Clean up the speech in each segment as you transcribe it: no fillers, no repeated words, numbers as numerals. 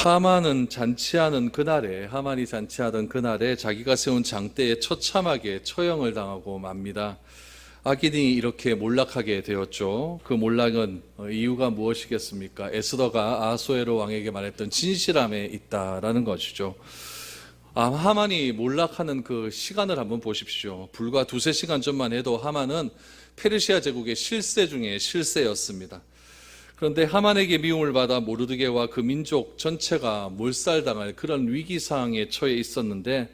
하만이 잔치하던 그날에 자기가 세운 장대에 처참하게 처형을 당하고 맙니다. 악인이 이렇게 몰락하게 되었죠. 그 몰락은 이유가 무엇이겠습니까? 에스더가 아하수에로 왕에게 말했던 진실함에 있다라는 것이죠. 하만이 몰락하는 그 시간을 한번 보십시오. 불과 두세 시간 전만 해도 하만은 페르시아 제국의 실세 중에 실세였습니다. 그런데 하만에게 미움을 받아 모르드게와 그 민족 전체가 몰살당할 그런 위기상황에 처해 있었는데,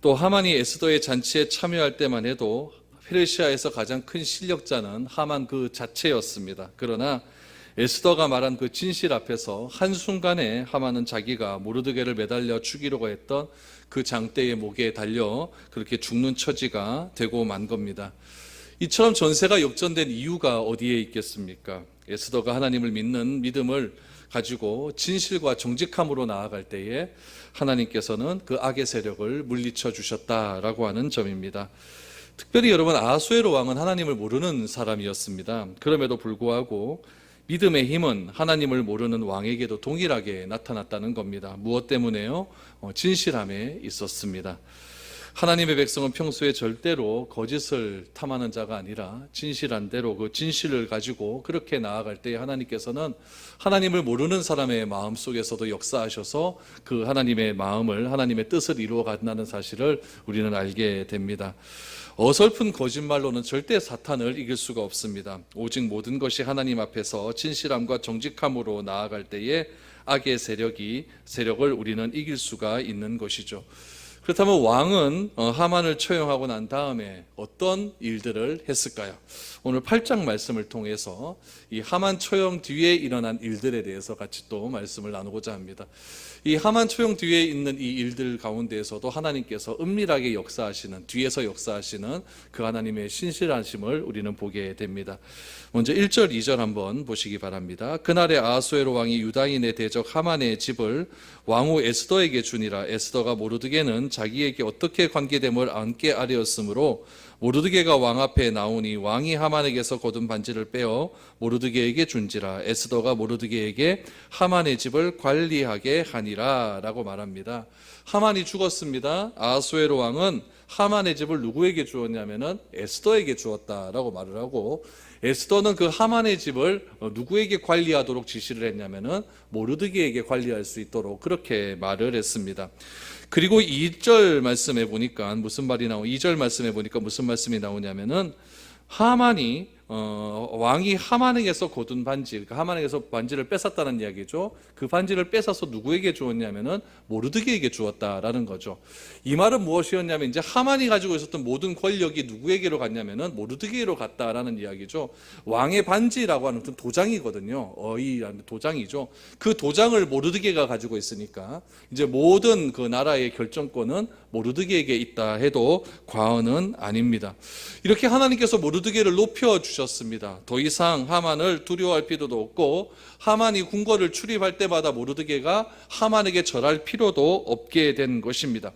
또 하만이 에스더의 잔치에 참여할 때만 해도 페르시아에서 가장 큰 실력자는 하만 그 자체였습니다. 그러나 에스더가 말한 그 진실 앞에서 한순간에 하만은 자기가 모르드게를 매달려 죽이려고 했던 그 장대의 목에 달려 그렇게 죽는 처지가 되고 만 겁니다. 이처럼 전세가 역전된 이유가 어디에 있겠습니까? 에스더가 하나님을 믿는 믿음을 가지고 진실과 정직함으로 나아갈 때에 하나님께서는 그 악의 세력을 물리쳐 주셨다라고 하는 점입니다. 특별히 여러분, 아하수에로 왕은 하나님을 모르는 사람이었습니다. 그럼에도 불구하고 믿음의 힘은 하나님을 모르는 왕에게도 동일하게 나타났다는 겁니다. 무엇 때문에요? 진실함에 있었습니다. 하나님의 백성은 평소에 절대로 거짓을 탐하는 자가 아니라 진실한 대로 그 진실을 가지고 그렇게 나아갈 때 하나님께서는 하나님을 모르는 사람의 마음 속에서도 역사하셔서 그 하나님의 마음을, 하나님의 뜻을 이루어 간다는 사실을 우리는 알게 됩니다. 어설픈 거짓말로는 절대 사탄을 이길 수가 없습니다. 오직 모든 것이 하나님 앞에서 진실함과 정직함으로 나아갈 때에 악의 세력을 우리는 이길 수가 있는 것이죠. 그렇다면 왕은 하만을 처형하고 난 다음에 어떤 일들을 했을까요? 오늘 8장 말씀을 통해서 이 하만 처형 뒤에 일어난 일들에 대해서 같이 또 말씀을 나누고자 합니다. 이 하만 처형 뒤에 있는 이 일들 가운데에서도 하나님께서 은밀하게 뒤에서 역사하시는 그 하나님의 신실하심을 우리는 보게 됩니다. 먼저 1절, 2절 한번 보시기 바랍니다. 그날에 아하수에로 왕이 유다인의 대적 하만의 집을 왕후 에스더에게 주니라. 에스더가 모르드게는 자기에게 어떻게 관계됨을 안게 아뢰었으므로 모르드게가 왕 앞에 나오니 왕이 하만에게서 거둔 반지를 빼어 모르드게에게 준지라. 에스더가 모르드게에게 하만의 집을 관리하게 하니라 라고 말합니다. 하만이 죽었습니다. 아하수에로 왕은 하만의 집을 누구에게 주었냐면은 에스더에게 주었다라고 말을 하고, 에스더는 그 하만의 집을 누구에게 관리하도록 지시를 했냐면은 모르드게에게 관리할 수 있도록 그렇게 말을 했습니다. 그리고 2절 말씀에 보니까 무슨 말이 2절 말씀에 보니까 무슨 말씀이 나오냐면은 하만이 왕이 하만에게서 거둔 반지, 그러니까 하만에게서 반지를 뺏었다는 이야기죠. 그 반지를 뺏어서 누구에게 주었냐면은 모르드게에게 주었다라는 거죠. 이 말은 무엇이었냐면 이제 하만이 가지고 있었던 모든 권력이 누구에게로 갔냐면은 모르드게로 갔다라는 이야기죠. 왕의 반지라고 하는 도장이거든요. 어이라는 도장이죠. 그 도장을 모르드게가 가지고 있으니까 이제 모든 그 나라의 결정권은 모르드게에게 있다 해도 과언은 아닙니다. 이렇게 하나님께서 모르드게를 높여 주셨습니다. 더 이상 하만을 두려워할 필요도 없고, 하만이 궁궐을 출입할 때마다 모르드게가 하만에게 절할 필요도 없게 된 것입니다.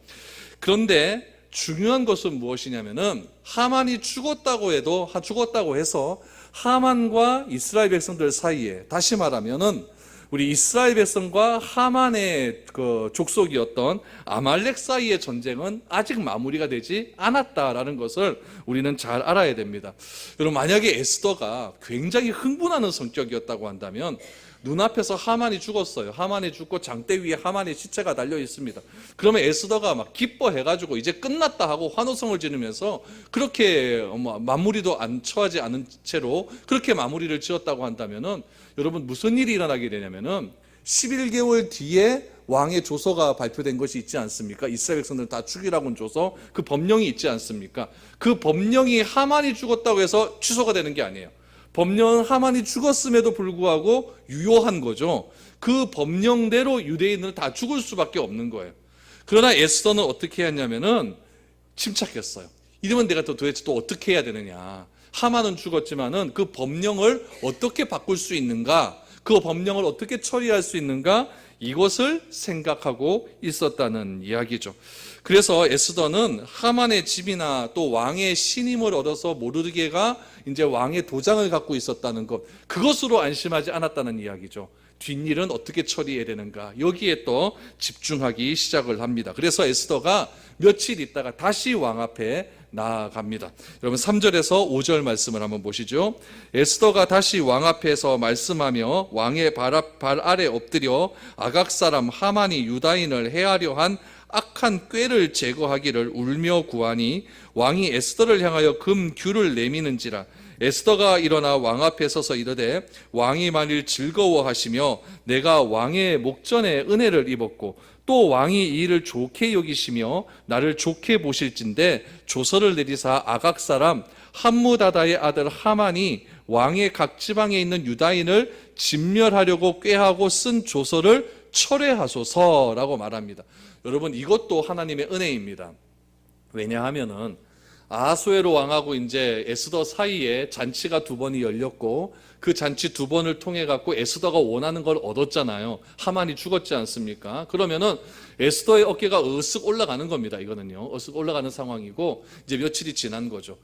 그런데 중요한 것은 무엇이냐면은 하만이 죽었다고 해서 하만과 이스라엘 백성들 사이에, 다시 말하면은 우리 이스라엘 백성과 하만의 그 족속이었던 아말렉 사이의 전쟁은 아직 마무리가 되지 않았다라는 것을 우리는 잘 알아야 됩니다. 여러분, 만약에 에스더가 굉장히 흥분하는 성격이었다고 한다면 눈앞에서 하만이 죽었어요. 하만이 죽고 장대 위에 하만의 시체가 달려 있습니다. 그러면 에스더가 막 기뻐해가지고 이제 끝났다 하고 환호성을 지르면서 그렇게 마무리도 처하지 않은 채로 그렇게 마무리를 지었다고 한다면은 여러분, 무슨 일이 일어나게 되냐면은 11개월 뒤에 왕의 조서가 발표된 것이 있지 않습니까? 이스라엘 백성들 다 죽이라고 한 조서, 그 법령이 있지 않습니까? 그 법령이 하만이 죽었다고 해서 취소가 되는 게 아니에요. 법령은 하만이 죽었음에도 불구하고 유효한 거죠. 그 법령대로 유대인들은 다 죽을 수밖에 없는 거예요. 그러나 에스더는 어떻게 했냐면은 침착했어요. 이러면 내가 도대체 또 어떻게 해야 되느냐. 하만은 죽었지만은 그 법령을 어떻게 바꿀 수 있는가, 그 법령을 어떻게 처리할 수 있는가, 이것을 생각하고 있었다는 이야기죠. 그래서 에스더는 하만의 집이나 또 왕의 신임을 얻어서 모르드게가 이제 왕의 도장을 갖고 있었다는 것, 그것으로 안심하지 않았다는 이야기죠. 뒷일은 어떻게 처리해야 되는가, 여기에 또 집중하기 시작을 합니다. 그래서 에스더가 며칠 있다가 다시 왕 앞에 나아갑니다. 여러분 3절에서 5절 말씀을 한번 보시죠. 에스더가 다시 왕 앞에서 말씀하며 왕의 발 아래 엎드려 아각 사람 하만이 유다인을 해하려 한 악한 꾀를 제거하기를 울며 구하니 왕이 에스더를 향하여 금규를 내미는지라. 에스더가 일어나 왕 앞에 서서 이르되 왕이 만일 즐거워하시며 내가 왕의 목전에 은혜를 입었고 또 왕이 이 일을 좋게 여기시며 나를 좋게 보실진대 조서를 내리사 아각 사람 함무다다의 아들 하만이 왕의 각 지방에 있는 유다인을 진멸하려고 꾀하고 쓴 조서를 철회하소서라고 말합니다. 여러분 이것도 하나님의 은혜입니다. 왜냐하면은 아하수에로 왕하고 이제 에스더 사이에 잔치가 두 번이 열렸고 그 잔치 두 번을 통해 갖고 에스더가 원하는 걸 얻었잖아요. 하만이 죽었지 않습니까? 그러면은 에스더의 어깨가 으쓱 올라가는 겁니다. 이거는요. 으쓱 올라가는 상황이고 이제 며칠이 지난 거죠.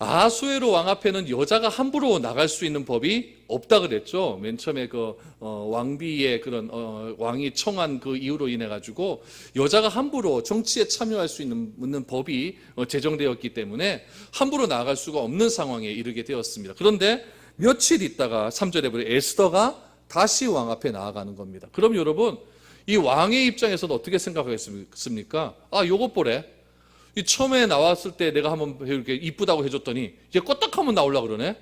아하수에로 왕 앞에는 여자가 함부로 나갈 수 있는 법이 없다 그랬죠. 맨 처음에 그 왕비의 그런 왕이 청한 그 이유로 인해 가지고 여자가 함부로 정치에 참여할 수 있는 법이 제정되었기 때문에 함부로 나갈 수가 없는 상황에 이르게 되었습니다. 그런데 며칠 있다가 3절에 보면 에스더가 다시 왕 앞에 나아가는 겁니다. 그럼 여러분 이 왕의 입장에서는 어떻게 생각하겠습니까? 아, 요것 보래. 이 처음에 나왔을 때 내가 한번 이렇게 이쁘다고 해줬더니 이제 껐딱하면 나오려고 그러네.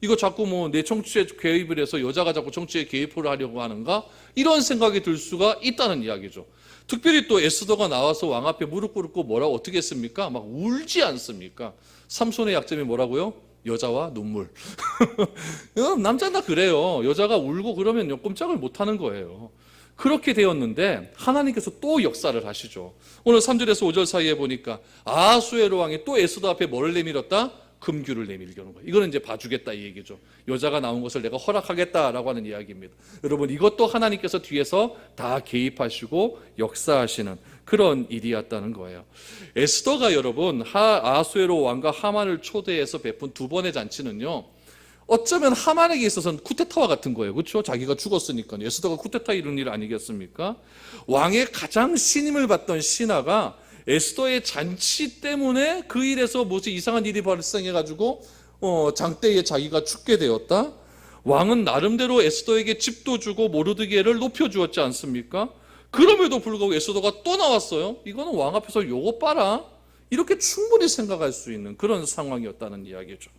이거 자꾸 뭐 내 정치에 개입을 해서 여자가 자꾸 정치에 개입을 하려고 하는가? 이런 생각이 들 수가 있다는 이야기죠. 특별히 또 에스더가 나와서 왕 앞에 무릎 꿇고 뭐라고 어떻게 했습니까? 막 울지 않습니까? 삼손의 약점이 뭐라고요? 여자와 눈물. 남자는 다 그래요. 여자가 울고 그러면 꼼짝을 못하는 거예요. 그렇게 되었는데 하나님께서 또 역사를 하시죠. 오늘 3절에서 5절 사이에 보니까 아하수에로 왕이 또 에스더 앞에 뭐를 내밀었다? 금규를 내밀려는 거예요. 이거는 이제 봐주겠다 이 얘기죠. 여자가 나온 것을 내가 허락하겠다라고 하는 이야기입니다. 여러분 이것도 하나님께서 뒤에서 다 개입하시고 역사하시는 그런 일이었다는 거예요. 에스더가 여러분 아하수에로 왕과 하만을 초대해서 베푼 두 번의 잔치는요, 어쩌면 하만에게 있어서는 쿠데타와 같은 거예요. 그렇죠? 자기가 죽었으니까. 에스더가 쿠데타 이런 일 아니겠습니까? 왕의 가장 신임을 받던 신하가 에스더의 잔치 때문에 그 일에서 뭐지 이상한 일이 발생해가지고 장때에 자기가 죽게 되었다. 왕은 나름대로 에스더에게 집도 주고 모르드게를 높여주었지 않습니까? 그럼에도 불구하고 에스더가 또 나왔어요. 이거는 왕 앞에서 요거 봐라, 이렇게 충분히 생각할 수 있는 그런 상황이었다는 이야기죠.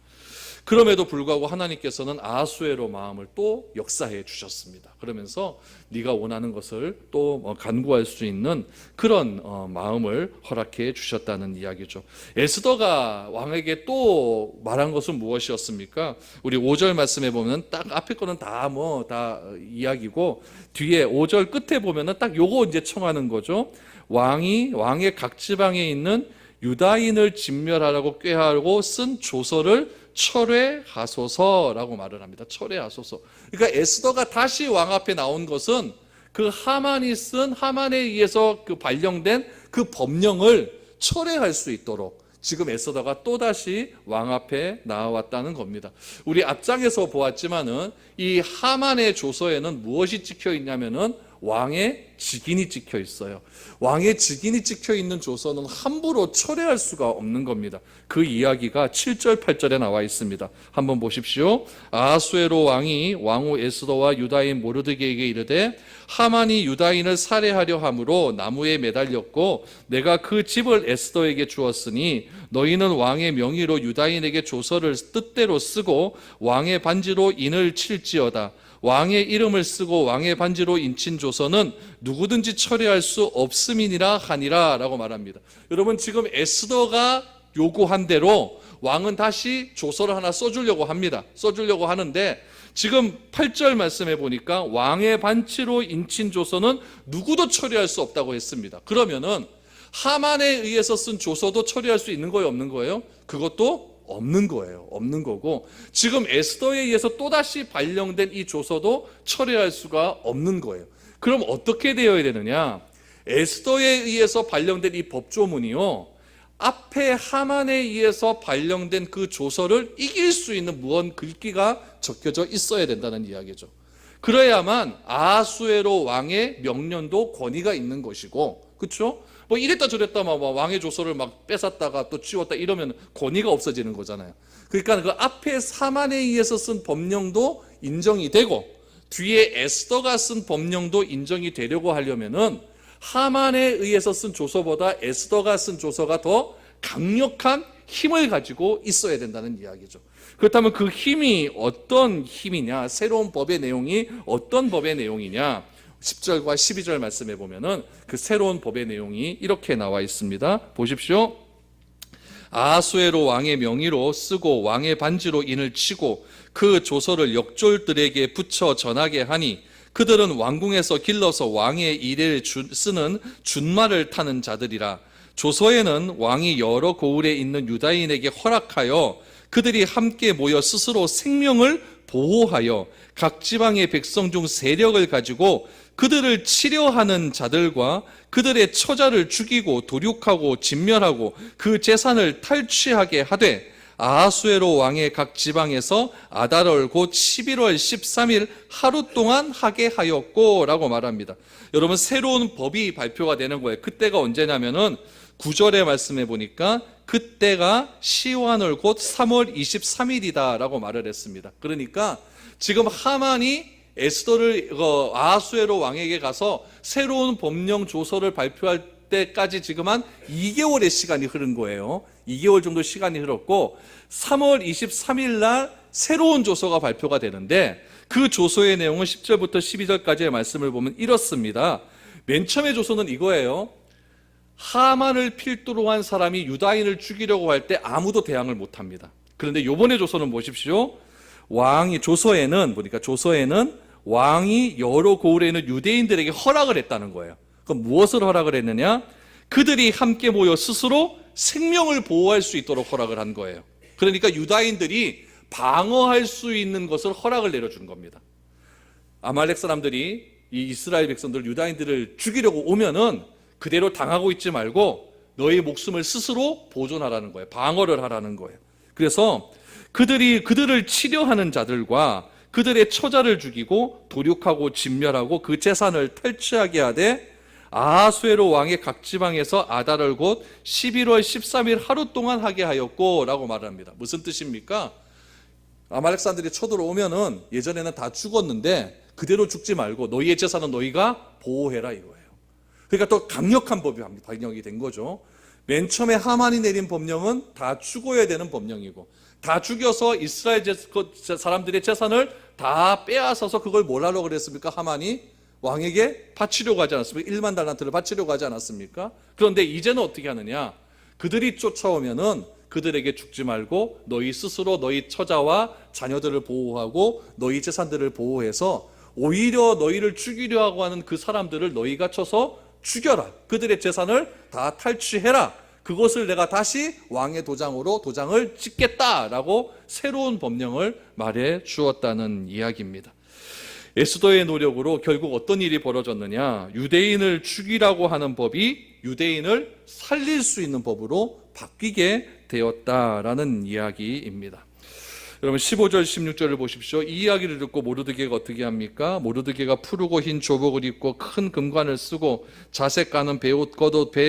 그럼에도 불구하고 하나님께서는 아하수에로 마음을 또 역사해 주셨습니다. 그러면서 네가 원하는 것을 또 간구할 수 있는 그런 마음을 허락해 주셨다는 이야기죠. 에스더가 왕에게 또 말한 것은 무엇이었습니까? 우리 5절 말씀에 보면 딱 앞에 거는 다 이야기고 뒤에 5절 끝에 보면은 딱 요거 이제 청하는 거죠. 왕의 각 지방에 있는 유다인을 진멸하라고 꾀하고 쓴 조서를 철회하소서라고 말을 합니다. 철회하소서. 그러니까 에스더가 다시 왕 앞에 나온 것은 그 하만에 의해서 그 발령된 그 법령을 철회할 수 있도록 지금 에스더가 또다시 왕 앞에 나왔다는 겁니다. 우리 앞장에서 보았지만은 이 하만의 조서에는 무엇이 찍혀 있냐면은 왕의 직인이 찍혀 있어요. 왕의 직인이 찍혀 있는 조서는 함부로 철회할 수가 없는 겁니다. 그 이야기가 7절 8절에 나와 있습니다. 한번 보십시오. 아하수에로 왕이 왕후 에스더와 유다인 모르드게에게 이르되 하만이 유다인을 살해하려 함으로 나무에 매달렸고 내가 그 집을 에스더에게 주었으니 너희는 왕의 명의로 유다인에게 조서를 뜻대로 쓰고 왕의 반지로 인을 칠지어다. 왕의 이름을 쓰고 왕의 반지로 인친 조서는 누구든지 처리할 수 없음이니라 하니라 라고 말합니다. 여러분 지금 에스더가 요구한 대로 왕은 다시 조서를 하나 써주려고 합니다. 써주려고 하는데 지금 8절 말씀해 보니까 왕의 반지로 인친 조서는 누구도 처리할 수 없다고 했습니다. 그러면은 하만에 의해서 쓴 조서도 처리할 수 있는 거예요, 없는 거예요? 그것도 없는 거예요. 없는 거고 지금 에스더에 의해서 또다시 발령된 이 조서도 처리할 수가 없는 거예요. 그럼 어떻게 되어야 되느냐? 에스더에 의해서 발령된 이 법조문이요, 앞에 하만에 의해서 발령된 그 조서를 이길 수 있는 무언 글귀가 적혀져 있어야 된다는 이야기죠. 그래야만 아하수에로 왕의 명령도 권위가 있는 것이고, 그렇죠? 뭐 이랬다 저랬다 막 왕의 조서를 막 뺏었다가 또 치웠다 이러면 권위가 없어지는 거잖아요. 그러니까 그 앞에 하만에 의해서 쓴 법령도 인정이 되고 뒤에 에스더가 쓴 법령도 인정이 되려고 하려면은 하만에 의해서 쓴 조서보다 에스더가 쓴 조서가 더 강력한 힘을 가지고 있어야 된다는 이야기죠. 그렇다면 그 힘이 어떤 힘이냐, 새로운 법의 내용이 어떤 법의 내용이냐, 10절과 12절 말씀해 보면은 그 새로운 법의 내용이 이렇게 나와 있습니다. 보십시오. 아하수에로 왕의 명의로 쓰고 왕의 반지로 인을 치고 그 조서를 역졸들에게 붙여 전하게 하니 그들은 왕궁에서 길러서 왕의 일에 쓰는 준말을 타는 자들이라. 조서에는 왕이 여러 고을에 있는 유다인에게 허락하여 그들이 함께 모여 스스로 생명을 보호하여 각 지방의 백성 중 세력을 가지고 그들을 치려하는 자들과 그들의 처자를 죽이고 도륙하고 진멸하고 그 재산을 탈취하게 하되 아하수에로 왕의 각 지방에서 아달월 곧 11월 13일 하루 동안 하게 하였고 라고 말합니다. 여러분, 새로운 법이 발표가 되는 거예요. 그때가 언제냐면은 9절에 말씀해 보니까 그때가 시완월 곧 3월 23일이다 라고 말을 했습니다. 그러니까 지금 하만이 에스더를 아하수에로 왕에게 가서 새로운 법령 조서를 발표할 때까지 지금 한 2개월의 시간이 흐른 거예요. 2개월 정도 시간이 흘렀고 3월 23일 날 새로운 조서가 발표가 되는데 그 조서의 내용은 10절부터 12절까지의 말씀을 보면 이렇습니다. 맨 처음에 조서는 이거예요. 하만을 필두로 한 사람이 유다인을 죽이려고 할 때 아무도 대항을 못합니다. 그런데 요번에 조서는 보십시오. 왕이 조서에는 보니까 조서에는 왕이 여러 고을에 있는 유대인들에게 허락을 했다는 거예요. 그럼 무엇을 허락을 했느냐? 그들이 함께 모여 스스로 생명을 보호할 수 있도록 허락을 한 거예요. 그러니까 유다인들이 방어할 수 있는 것을 허락을 내려준 겁니다. 아말렉 사람들이 이 이스라엘 백성들 유다인들을 죽이려고 오면은 그대로 당하고 있지 말고 너의 목숨을 스스로 보존하라는 거예요. 방어를 하라는 거예요. 그래서 그들을 치려하는 자들과 그들의 처자를 죽이고 도륙하고 진멸하고 그 재산을 탈취하게 하되 아하수에로 왕의 각 지방에서 아달월 곧 11월 13일 하루 동안 하게 하였고 라고 말합니다. 무슨 뜻입니까? 아말렉 사람들이 쳐들어오면은 예전에는 다 죽었는데 그대로 죽지 말고 너희의 재산은 너희가 보호해라 이거예요. 그러니까 또 강력한 법이 발령이 된 거죠. 맨 처음에 하만이 내린 법령은 다 죽어야 되는 법령이고 다 죽여서 이스라엘 사람들의 재산을 다 빼앗아서 그걸 뭘 하려고 그랬습니까? 하만이 왕에게 바치려고 하지 않았습니까? 1만 달란트를 바치려고 하지 않았습니까? 그런데 이제는 어떻게 하느냐? 그들이 쫓아오면은 그들에게 죽지 말고 너희 스스로 너희 처자와 자녀들을 보호하고 너희 재산들을 보호해서 오히려 너희를 죽이려 하고 하는 그 사람들을 너희가 쳐서 죽여라. 그들의 재산을 다 탈취해라. 그것을 내가 다시 왕의 도장으로 도장을 찍겠다라고 새로운 법령을 말해 주었다는 이야기입니다. 에스더의 노력으로 결국 어떤 일이 벌어졌느냐? 유대인을 죽이라고 하는 법이 유대인을 살릴 수 있는 법으로 바뀌게 되었다라는 이야기입니다. 여러분 15절 16절을 보십시오. 이 이야기를 듣고 모르드게가 어떻게 합니까? 모르드게가 푸르고 흰 조복을 입고 큰 금관을 쓰고 자색 가는 배의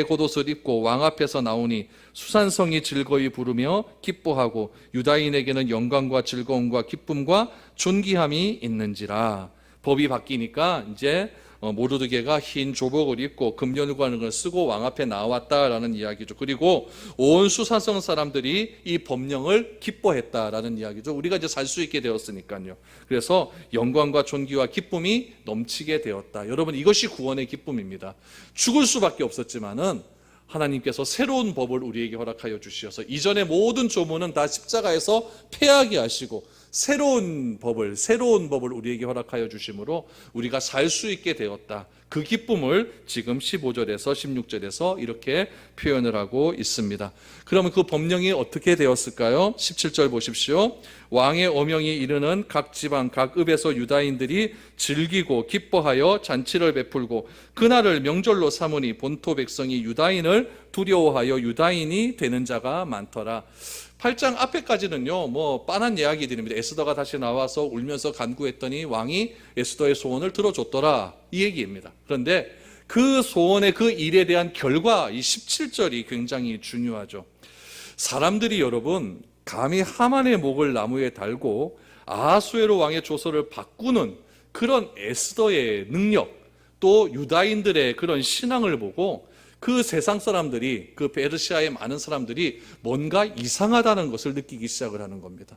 겉옷을 입고 왕 앞에서 나오니 수산성이 즐거이 부르며 기뻐하고 유다인에게는 영광과 즐거움과 기쁨과 존귀함이 있는지라. 법이 바뀌니까 이제 모르드게가 흰 조복을 입고 금연관을 쓰고 왕 앞에 나왔다라는 이야기죠. 그리고 온 수사성 사람들이 이 법령을 기뻐했다라는 이야기죠. 우리가 이제 살 수 있게 되었으니까요. 그래서 영광과 존귀와 기쁨이 넘치게 되었다. 여러분, 이것이 구원의 기쁨입니다. 죽을 수밖에 없었지만은 하나님께서 새로운 법을 우리에게 허락하여 주시어서 이전의 모든 조문은 다 십자가에서 폐하게 하시고 새로운 법을 우리에게 허락하여 주심으로 우리가 살 수 있게 되었다. 그 기쁨을 지금 15절에서 16절에서 이렇게 표현을 하고 있습니다. 그러면 그 법령이 어떻게 되었을까요? 17절 보십시오. 왕의 어명이 이르는 각 지방 각 읍에서 유다인들이 즐기고 기뻐하여 잔치를 베풀고 그날을 명절로 삼으니 본토 백성이 유다인을 두려워하여 유다인이 되는 자가 많더라. 8장 앞에까지는요, 뭐 빤한 이야기들입니다. 에스더가 다시 나와서 울면서 간구했더니 왕이 에스더의 소원을 들어줬더라, 이 얘기입니다. 그런데 그 소원의 그 일에 대한 결과, 이 17절이 굉장히 중요하죠. 사람들이 여러분 감히 하만의 목을 나무에 달고 아하수에로 왕의 조서를 바꾸는 그런 에스더의 능력, 또 유다인들의 그런 신앙을 보고 그 세상 사람들이, 그 페르시아의 많은 사람들이 뭔가 이상하다는 것을 느끼기 시작을 하는 겁니다.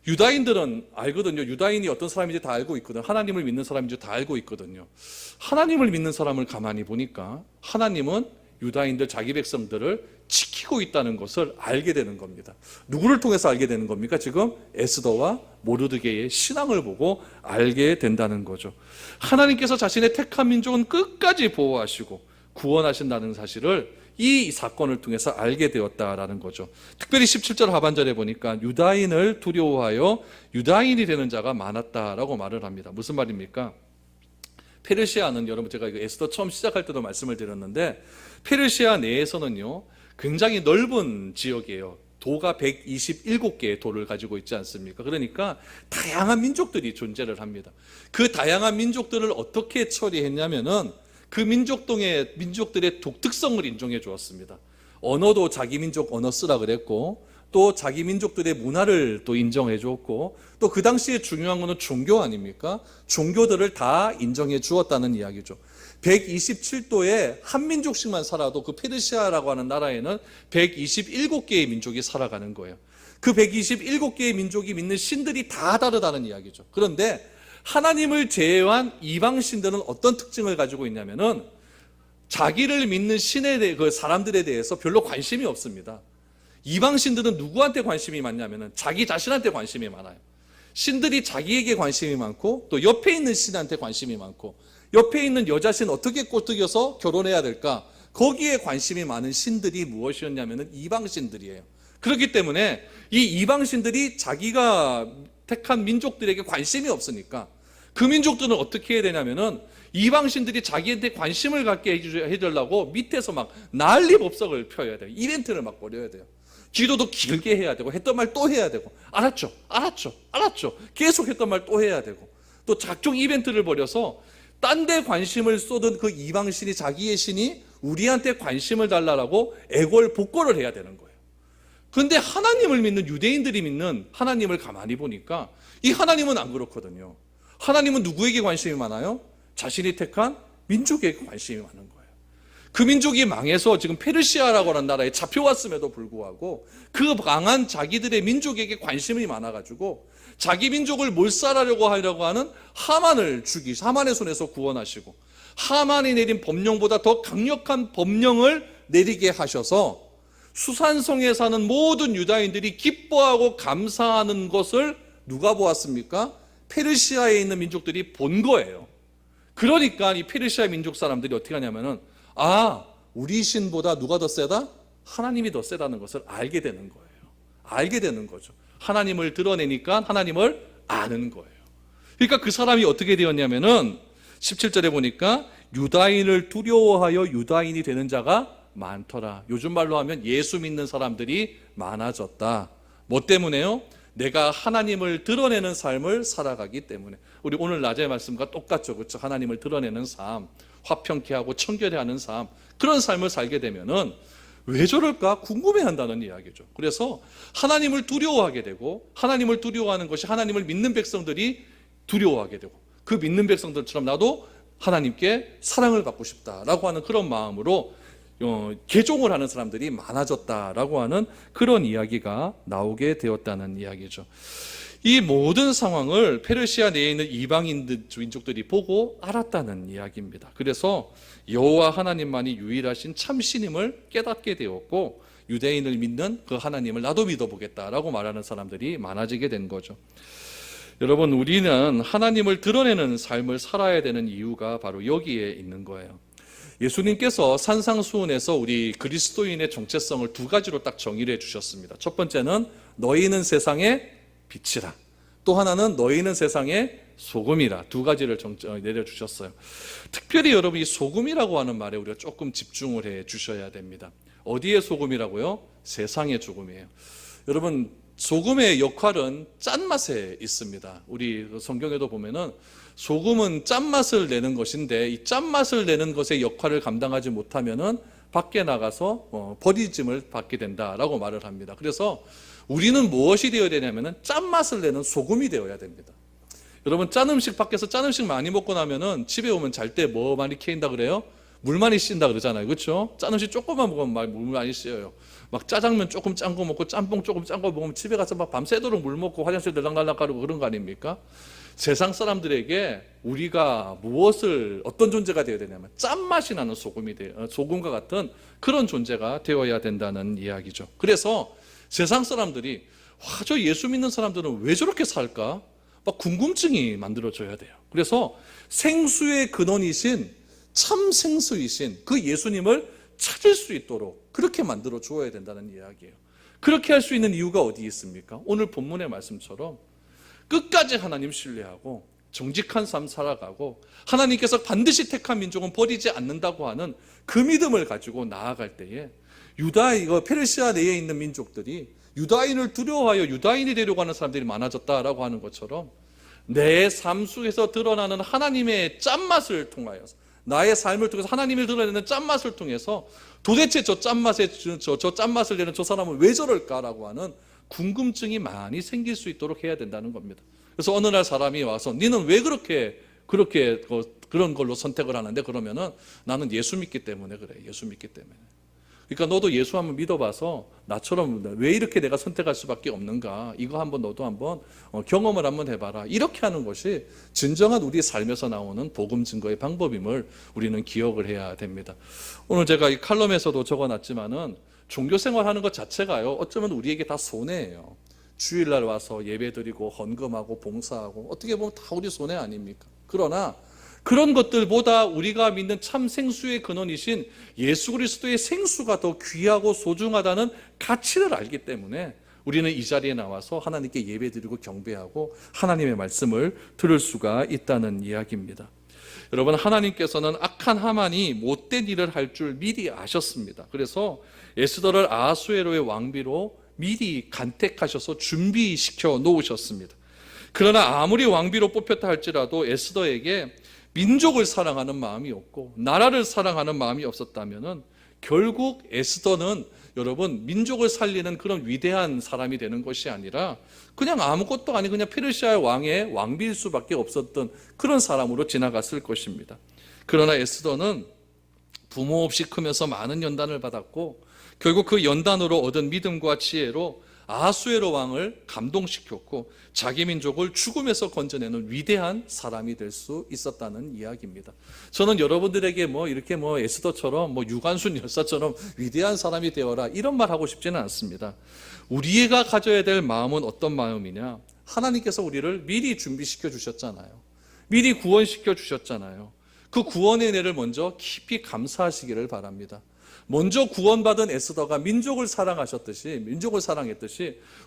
유다인들은 알거든요. 유다인이 어떤 사람인지 다 알고 있거든요. 하나님을 믿는 사람인지 다 알고 있거든요. 하나님을 믿는 사람을 가만히 보니까 하나님은 유다인들, 자기 백성들을 지키고 있다는 것을 알게 되는 겁니다. 누구를 통해서 알게 되는 겁니까? 지금 에스더와 모르드게의 신앙을 보고 알게 된다는 거죠. 하나님께서 자신의 택한 민족은 끝까지 보호하시고 구원하신다는 사실을 이 사건을 통해서 알게 되었다라는 거죠. 특별히 17절 하반절에 보니까 유다인을 두려워하여 유다인이 되는 자가 많았다라고 말을 합니다. 무슨 말입니까? 페르시아는, 여러분 제가 이거 에스더 처음 시작할 때도 말씀을 드렸는데, 페르시아 내에서는요 굉장히 넓은 지역이에요. 도가 127개의 도를 가지고 있지 않습니까? 그러니까 다양한 민족들이 존재를 합니다. 그 다양한 민족들을 어떻게 처리했냐면은 그 민족들의 독특성을 인정해 주었습니다. 언어도 자기 민족 언어 쓰라 그랬고, 또 자기 민족들의 문화를 또 인정해 주었고, 또 그 당시에 중요한 것은 종교 아닙니까? 종교들을 다 인정해 주었다는 이야기죠. 127도에 한 민족씩만 살아도 그 페르시아라고 하는 나라에는 127개의 민족이 살아가는 거예요. 그 127개의 민족이 믿는 신들이 다 다르다는 이야기죠. 그런데 하나님을 제외한 이방 신들은 어떤 특징을 가지고 있냐면은 자기를 믿는 신에 대해, 그 사람들에 대해서 별로 관심이 없습니다. 이방 신들은 누구한테 관심이 많냐면은 자기 자신한테 관심이 많아요. 신들이 자기에게 관심이 많고, 또 옆에 있는 신한테 관심이 많고, 옆에 있는 여자 신 어떻게 꼬투겨서 결혼해야 될까, 거기에 관심이 많은 신들이 무엇이었냐면은 이방 신들이에요. 그렇기 때문에 이 이방 신들이 자기가 택한 민족들에게 관심이 없으니까 그 민족들은 어떻게 해야 되냐면은 이방신들이 자기한테 관심을 갖게 해주려고 밑에서 막 난리법석을 펴야 돼요. 이벤트를 막 벌여야 돼요. 기도도 길게 해야 되고, 했던 말 또 해야 되고, 알았죠, 알았죠, 알았죠, 계속 했던 말 또 해야 되고, 또 각종 이벤트를 벌여서 딴 데 관심을 쏟은 그 이방신이, 자기의 신이 우리한테 관심을 달라고 애걸복걸을 해야 되는 거예요. 그런데 하나님을 믿는 유대인들이 믿는 하나님을 가만히 보니까 이 하나님은 안 그렇거든요. 하나님은 누구에게 관심이 많아요? 자신이 택한 민족에게 관심이 많은 거예요. 그 민족이 망해서 지금 페르시아라고 하는 나라에 잡혀왔음에도 불구하고 그 망한 자기들의 민족에게 관심이 많아가지고 자기 민족을 몰살하려고 하는 하만의 손에서 구원하시고, 하만이 내린 법령보다 더 강력한 법령을 내리게 하셔서 수산성에 사는 모든 유다인들이 기뻐하고 감사하는 것을 누가 보았습니까? 페르시아에 있는 민족들이 본 거예요. 그러니까 이 페르시아 민족 사람들이 어떻게 하냐면은, 아, 우리 신보다 누가 더 세다? 하나님이 더 세다는 것을 알게 되는 거예요. 알게 되는 거죠. 하나님을 드러내니까 하나님을 아는 거예요. 그러니까 그 사람이 어떻게 되었냐면은 17절에 보니까 유다인을 두려워하여 유다인이 되는 자가 많더라. 요즘 말로 하면 예수 믿는 사람들이 많아졌다. 뭐 때문에요? 내가 하나님을 드러내는 삶을 살아가기 때문에. 우리 오늘 낮의 말씀과 똑같죠, 그렇죠? 하나님을 드러내는 삶, 화평케 하고 청결해 하는 삶, 그런 삶을 살게 되면은 왜 저럴까 궁금해한다는 이야기죠. 그래서 하나님을 두려워하게 되고, 하나님을 두려워하는 것이 하나님을 믿는 백성들이 두려워하게 되고, 그 믿는 백성들처럼 나도 하나님께 사랑을 받고 싶다라고 하는 그런 마음으로 개종을 하는 사람들이 많아졌다라고 하는 그런 이야기가 나오게 되었다는 이야기죠. 이 모든 상황을 페르시아 내에 있는 이방인 민족들이 보고 알았다는 이야기입니다. 그래서 여호와 하나님만이 유일하신 참신임을 깨닫게 되었고, 유대인을 믿는 그 하나님을 나도 믿어보겠다라고 말하는 사람들이 많아지게 된 거죠. 여러분, 우리는 하나님을 드러내는 삶을 살아야 되는 이유가 바로 여기에 있는 거예요. 예수님께서 산상수훈에서 우리 그리스도인의 정체성을 두 가지로 딱 정의를 해주셨습니다. 첫 번째는 너희는 세상의 빛이라, 또 하나는 너희는 세상의 소금이라, 두 가지를 내려주셨어요. 특별히 여러분, 이 소금이라고 하는 말에 우리가 조금 집중을 해 주셔야 됩니다. 어디의 소금이라고요? 세상의 소금이에요. 여러분, 소금의 역할은 짠맛에 있습니다. 우리 성경에도 보면은 소금은 짠맛을 내는 것인데, 이 짠맛을 내는 것의 역할을 감당하지 못하면은 밖에 나가서 버리짐을 받게 된다라고 말을 합니다. 그래서 우리는 무엇이 되어야 되냐면은 짠맛을 내는 소금이 되어야 됩니다. 여러분, 짠 음식, 밖에서 짠 음식 많이 먹고 나면은 집에 오면 잘 때 뭐 많이 캐인다 그래요? 물 많이 씻는다 그러잖아요. 그렇죠? 짠 음식 조금만 먹으면 물 많이 씻어요. 막 짜장면 조금 짠 거 먹고 짬뽕 조금 짠 거 먹으면 집에 가서 막 밤새도록 물 먹고 화장실 들락날락 가고 그런 거 아닙니까? 세상 사람들에게 우리가 어떤 존재가 되어야 되냐면 짠맛이 나는 소금과 같은 그런 존재가 되어야 된다는 이야기죠. 그래서 세상 사람들이 저 예수 믿는 사람들은 왜 저렇게 살까? 막 궁금증이 만들어져야 돼요. 그래서 생수의 근원이신 참 생수이신 그 예수님을 찾을 수 있도록 그렇게 만들어 주어야 된다는 이야기예요. 그렇게 할 수 있는 이유가 어디 있습니까? 오늘 본문의 말씀처럼 끝까지 하나님 신뢰하고 정직한 삶 살아가고 하나님께서 반드시 택한 민족은 버리지 않는다고 하는 그 믿음을 가지고 나아갈 때에 페르시아 내에 있는 민족들이 유다인을 두려워하여 유다인이 되려고 하는 사람들이 많아졌다라고 하는 것처럼 내 삶 속에서 드러나는 하나님의 짠맛을 통하여서 나의 삶을 통해서 하나님을 드러내는 짠맛을 통해서 도대체 저 짠맛을 내는 저 사람은 왜 저럴까라고 하는 궁금증이 많이 생길 수 있도록 해야 된다는 겁니다. 그래서 어느 날 사람이 와서 니는 왜 그렇게 그런 걸로 선택을 하는데, 그러면은 나는 예수 믿기 때문에 그래. 예수 믿기 때문에. 그러니까 너도 예수 한번 믿어봐서 나처럼 왜 이렇게 내가 선택할 수밖에 없는가, 이거 너도 한번 경험을 한번 해봐라. 이렇게 하는 것이 진정한 우리 삶에서 나오는 복음 증거의 방법임을 우리는 기억을 해야 됩니다. 오늘 제가 이 칼럼에서도 적어놨지만은 종교생활 하는 것 자체가요, 어쩌면 우리에게 다 손해예요. 주일날 와서 예배드리고 헌금하고 봉사하고 어떻게 보면 다 우리 손해 아닙니까? 그러나 그런 것들보다 우리가 믿는 참 생수의 근원이신 예수 그리스도의 생수가 더 귀하고 소중하다는 가치를 알기 때문에 우리는 이 자리에 나와서 하나님께 예배드리고 경배하고 하나님의 말씀을 들을 수가 있다는 이야기입니다. 여러분, 하나님께서는 악한 하만이 못된 일을 할 줄 미리 아셨습니다. 그래서 에스더를 아하수에로의 왕비로 미리 간택하셔서 준비시켜 놓으셨습니다. 그러나 아무리 왕비로 뽑혔다 할지라도 에스더에게 민족을 사랑하는 마음이 없고 나라를 사랑하는 마음이 없었다면은 결국 에스더는 여러분 민족을 살리는 그런 위대한 사람이 되는 것이 아니라 그냥 아무것도 아닌 그냥 페르시아 왕의 왕비일 수밖에 없었던 그런 사람으로 지나갔을 것입니다. 그러나 에스더는 부모 없이 크면서 많은 연단을 받았고 결국 그 연단으로 얻은 믿음과 지혜로 아하수에로 왕을 감동시켰고 자기 민족을 죽음에서 건져내는 위대한 사람이 될 수 있었다는 이야기입니다. 저는 여러분들에게 이렇게 에스더처럼 유관순 열사처럼 위대한 사람이 되어라 이런 말 하고 싶지는 않습니다. 우리가 가져야 될 마음은 어떤 마음이냐? 하나님께서 우리를 미리 준비시켜 주셨잖아요. 미리 구원시켜 주셨잖아요. 그 구원의 은혜를 먼저 깊이 감사하시기를 바랍니다. 먼저 구원받은 에스더가 민족을 사랑했듯이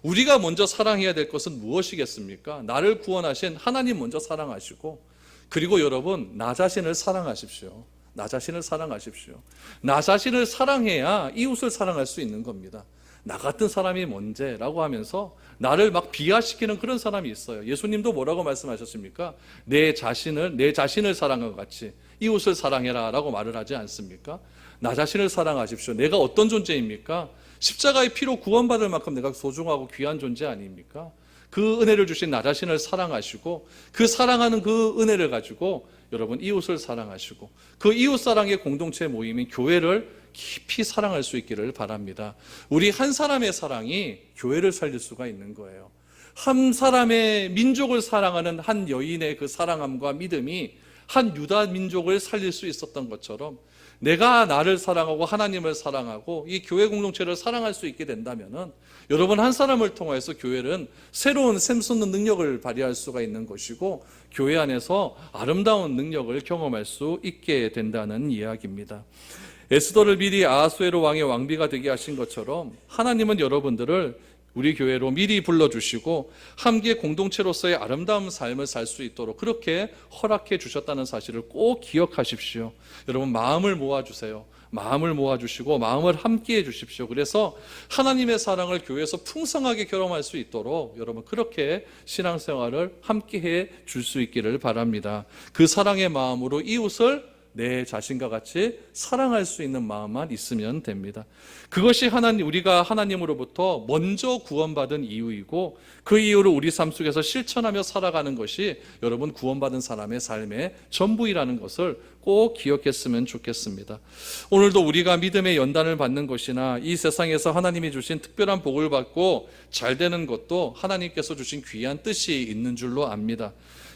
우리가 먼저 사랑해야 될 것은 무엇이겠습니까? 나를 구원하신 하나님 먼저 사랑하시고, 그리고 여러분, 나 자신을 사랑하십시오. 나 자신을 사랑하십시오. 나 자신을 사랑해야 이웃을 사랑할 수 있는 겁니다. 나 같은 사람이 뭔데라고 하면서 나를 막 비하시키는 그런 사람이 있어요. 예수님도 뭐라고 말씀하셨습니까? 내 자신을 사랑한 것 같이 이웃을 사랑해라 라고 말을 하지 않습니까? 나 자신을 사랑하십시오. 내가 어떤 존재입니까? 십자가의 피로 구원받을 만큼 내가 소중하고 귀한 존재 아닙니까? 그 은혜를 주신 나 자신을 사랑하시고 그 사랑하는 그 은혜를 가지고 여러분 이웃을 사랑하시고 그 이웃 사랑의 공동체 모임인 교회를 깊이 사랑할 수 있기를 바랍니다. 우리 한 사람의 사랑이 교회를 살릴 수가 있는 거예요. 한 사람의 민족을 사랑하는 한 여인의 그 사랑함과 믿음이 한 유다 민족을 살릴 수 있었던 것처럼 내가 나를 사랑하고 하나님을 사랑하고 이 교회 공동체를 사랑할 수 있게 된다면은 여러분 한 사람을 통해서 교회는 새로운 샘솟는 능력을 발휘할 수가 있는 것이고 교회 안에서 아름다운 능력을 경험할 수 있게 된다는 이야기입니다. 에스더를 미리 아하수에로 왕의 왕비가 되게 하신 것처럼 하나님은 여러분들을 우리 교회로 미리 불러주시고 함께 공동체로서의 아름다운 삶을 살 수 있도록 그렇게 허락해 주셨다는 사실을 꼭 기억하십시오. 여러분, 마음을 모아주세요. 마음을 모아주시고 마음을 함께 해주십시오. 그래서 하나님의 사랑을 교회에서 풍성하게 경험할 수 있도록 여러분 그렇게 신앙생활을 함께 해 줄 수 있기를 바랍니다. 그 사랑의 마음으로 이웃을 내 자신과 같이 사랑할 수 있는 마음만 있으면 됩니다. 그것이 우리가 하나님으로부터 먼저 구원받은 이유이고 그 이유를 우리 삶 속에서 실천하며 살아가는 것이 여러분 구원받은 사람의 삶의 전부이라는 것을 꼭 기억했으면 좋겠습니다. 오늘도 우리가 믿음의 연단을 받는 것이나 이 세상에서 하나님이 주신 특별한 복을 받고 잘 되는 것도 하나님께서 주신 귀한 뜻이 있는 줄로 압니다.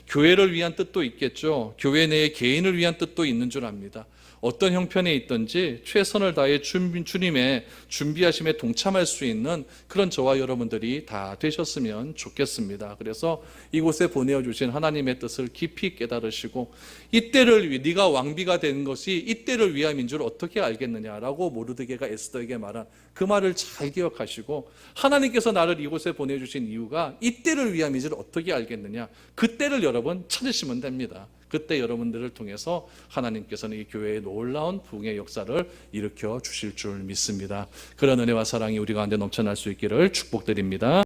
교회를 위한 뜻도 있겠죠. 교회 내에 개인을 위한 뜻도 있는 줄 압니다. 어떤 형편에 있든지 최선을 다해 주님의 준비하심에 동참할 수 있는 그런 저와 여러분들이 다 되셨으면 좋겠습니다. 그래서 이곳에 보내주신 하나님의 뜻을 깊이 깨달으시고 이때를 위해 네가 왕비가 된 것이 이때를 위함인 줄 어떻게 알겠느냐라고 모르드게가 에스더에게 말한 그 말을 잘 기억하시고 하나님께서 나를 이곳에 보내주신 이유가 이때를 위함인 줄 어떻게 알겠느냐, 그때를 여러분 찾으시면 됩니다. 그때 여러분들을 통해서 하나님께서는 이 교회의 놀라운 부흥의 역사를 일으켜 주실 줄 믿습니다. 그런 은혜와 사랑이 우리 가운데 넘쳐날 수 있기를 축복드립니다.